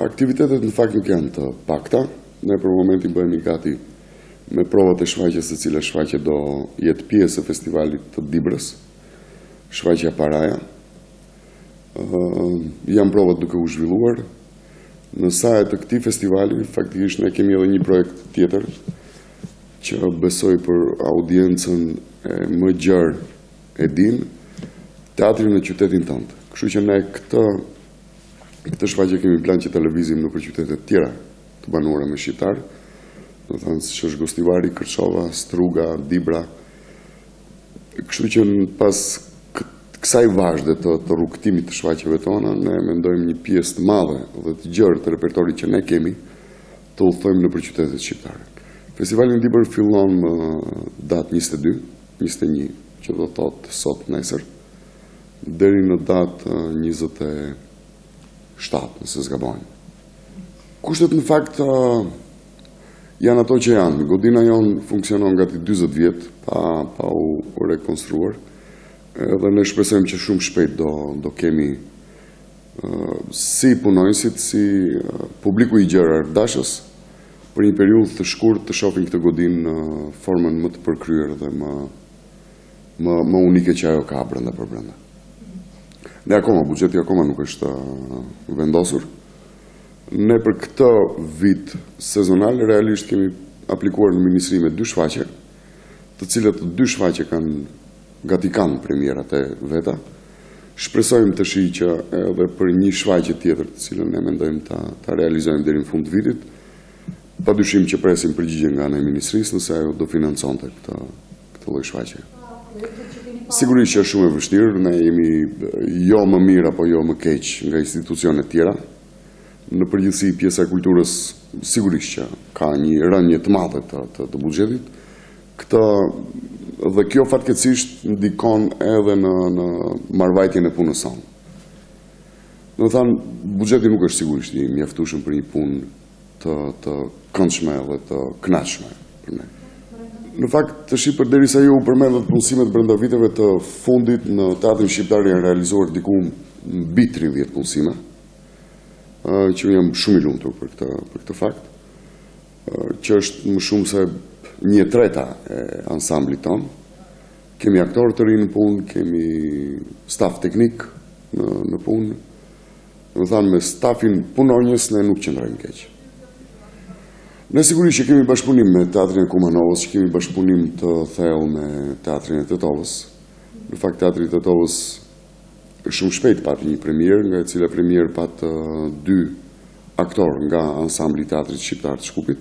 Aktivitetet në fakt nuk janë të pakta. Ne për momentin bëhemi gati me provat e shfaqjes, e cila shfaqje do jetë pjesë e festivalit të Dibrës, shfaqja Paraja. Janë provat duke u zhvilluar. Në sajë të këtij festivali, faktikisht ne kemi edhe një projekt tjetër që besoj për audiencën më gjerë e din, teatrin në qytetin tënd. Kështu që ne këtë shfaqje kemi plan që televizim në për qytetet tjera të banuara me shqiptar, do thënë që është Gostivari, Kërçova, Struga, Dibra. Kështu që pas kësaj vazhde të rrugtimit të shfaqjeve tona, ne mendojmë një pjesë të madhe dhe të gjerë të repertorit që ne kemi të udhëtojmë në për qytetet shqiptare. Festivali në Dibër fillon më datë 22, 21, që do thotë sot nesër, deri në datë 27, nëse s'gabojmë. Kushtet në fakt janë ato që janë. Godina jonë funksionon gati 40 vjetë pa u rekonstruar, dhe ne shpresojmë që shumë shpejt do kemi si punojësit, si publiku i gjerë ardashës, për një periudhë të shkurt të shohin këtë godinë në formën më të përkryer dhe më unike që ajo ka brenda për brenda. Ne akoma, buxheti akoma nuk është vendosur. Ne për këtë vit sezonal realisht kemi aplikuar në ministri me 2 shfaqje, të cilët 2 shfaqje kanë premierat e veta. Shpresojmë të shi që edhe për një shfaqje tjetër të cilën ne mendojmë ta realizojmë deri në fund të vitit, padyshim që presim përgjigje nga ana e ministrisë nëse ajo do financonte këtë lloj shfaqje. Sigurisht që është shumë e vështirë, ne jemi jo më mirë apo jo më keq nga institucionet tjera. Në përgjithësi pjesa e kulturës sigurisht që ka një rënje të madhe të buxhetit. Dhe kjo fatkeqësisht ndikon edhe në marrëvajtjen e punës sonë. Do të thënë, buxheti nuk është sigurisht i mjaftueshëm për një punë të këndshme dhe të kënaqshme për ne. Në fakt, tash përderisa ju përmendët punësimet brenda viteve të fundit në teatrin shqiptar janë realizuar diku mbi 30 punësime, që jam shumë i lumtur për këtë fakt, që është më shumë se 1/3 e ansamblit tonë. Kemi aktorë të rinë në punë, kemi staf teknik në punë. Do thënë, me stafin punonjës ne nuk qëndrojmë keq. Ne sigurisht që kemi bashkëpunim me teatrin e Kumanovës, që kemi bashkëpunim të thellë me teatrin e Tetovës. Në fakt, teatri i Tetovës shumë shpejt pati një premier, nga e cila premier pat 2 aktorë nga ansambli teatrit shqiptar të Shkupit.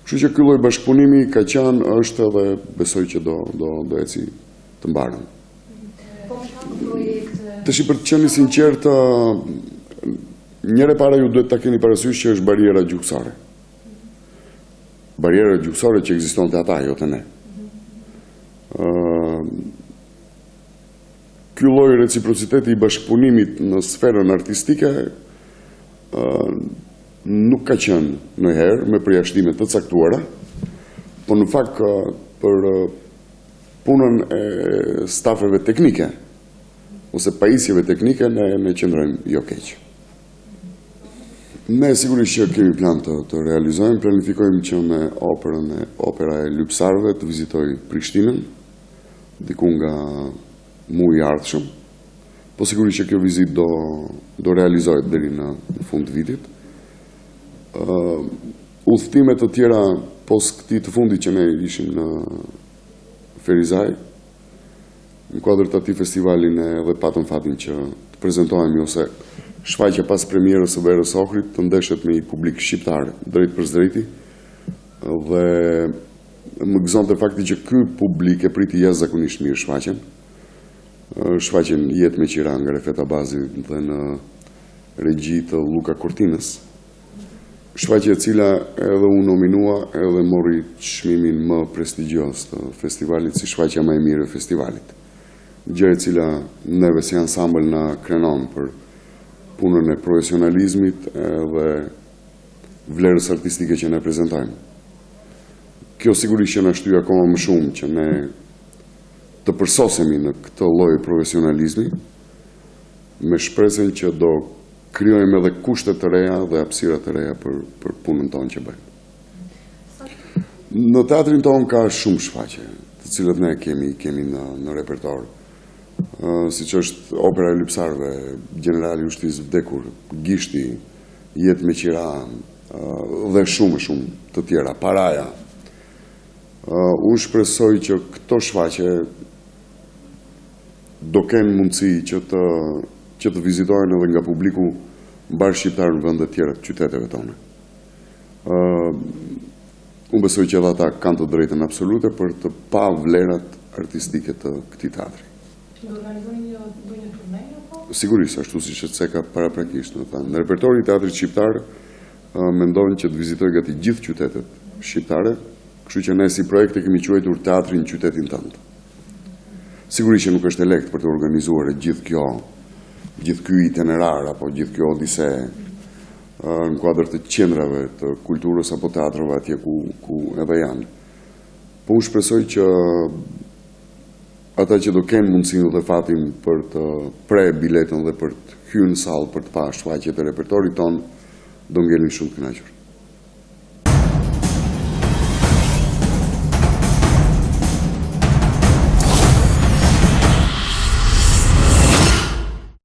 Kështu që ky lloj bashkëpunimi ka qenë, është edhe besoj që do eci të mbarën. Tash për të qenë sinqert, njëre para ju duhet ta keni parasysh që është bariera gjuhësore. Bariera gjuhësore që ekziston te ata, jo te ne. Ky lloj reciprociteti i bashkëpunimit në sferën artistike nuk ka qenë ndonjëherë me përjashtime të caktuara, por në fakt për punën e stafeve teknike ose pajisjeve teknike ne qëndrojmë jo keq. Ne sigurisht që kemi plan të realizojmë, planifikojmë që me opera e Lypsarëve të vizitoj Prishtinën, diku nga muaji i ardhshëm, po sigurisht që kjo vizitë do realizohet deri në fund të vitit. Udhëtimet të tjera pos këtij të fundit që ne ishim në Ferizaj, në kuadër të atij festivali ne edhe patëm fatin që të prezantohemi ose shfaqja pas premierës së Verës Ohrit të ndeshet me një publik shqiptar drejt për drejti, dhe më gëzonte fakti që ky publik e priti jashtëzakonisht mirë shfaqjen. Shfaqjen Jetë me qira nga Refeta Bazi dhe në regji të Luka Kortinës. Shfaqje e cila edhe u nominua edhe mori çmimin më prestigjioz të festivalit si shfaqja më e mirë e festivalit. Gjë e cila neve si ansambël na krenon për punën e profesionalizmit dhe vlerës artistike që ne prezantojmë. Kjo sigurisht që na shtyj akoma më shumë që ne të përsosemi në këtë lloj profesionalizmi, me shpresën që do krijojmë edhe kushte të reja dhe hapësira të reja për punën tonë që bëjmë. Në teatrin tonë ka shumë shfaqje, të cilët ne kemi në repertor. Siç është opera e lypsarëve, Generali Ushtisë vdekur, Gishti, Jetë me qira, dhe shumë të tjera, Paraja. Unë shpresoj që këto shfaqje do kenë mundësi që të vizitohen edhe nga publiku mbar shqiptar në vende të tjera të qyteteve tona. Unë besoj që edhe ata kanë të drejtën absolute për të pa vlerat artistike të këtij teatri. Do organizoni një turne apo? Sigurisht, ashtu siç e theka paraprakisht, në repertorin e teatrit shqiptar mendojnë që të vizitojë gati gjithë qytetet shqiptare, kështu që ne si projekt e kemi quajtur teatrin në qytetin tënd. Sigurisht që nuk është e lehtë për të organizuar gjithë ky itinerar apo gjithë kjo odise në kuadër të qendrave të kulturës apo teatrave atje ku edhe janë. Po unë shpresoj që ata që do kenë mundësinë dhe fatin për të pre biletën dhe për të hyrë në sallë për të parë shfaqjet e repertorit ton, do ngelin shumë të kënaqur.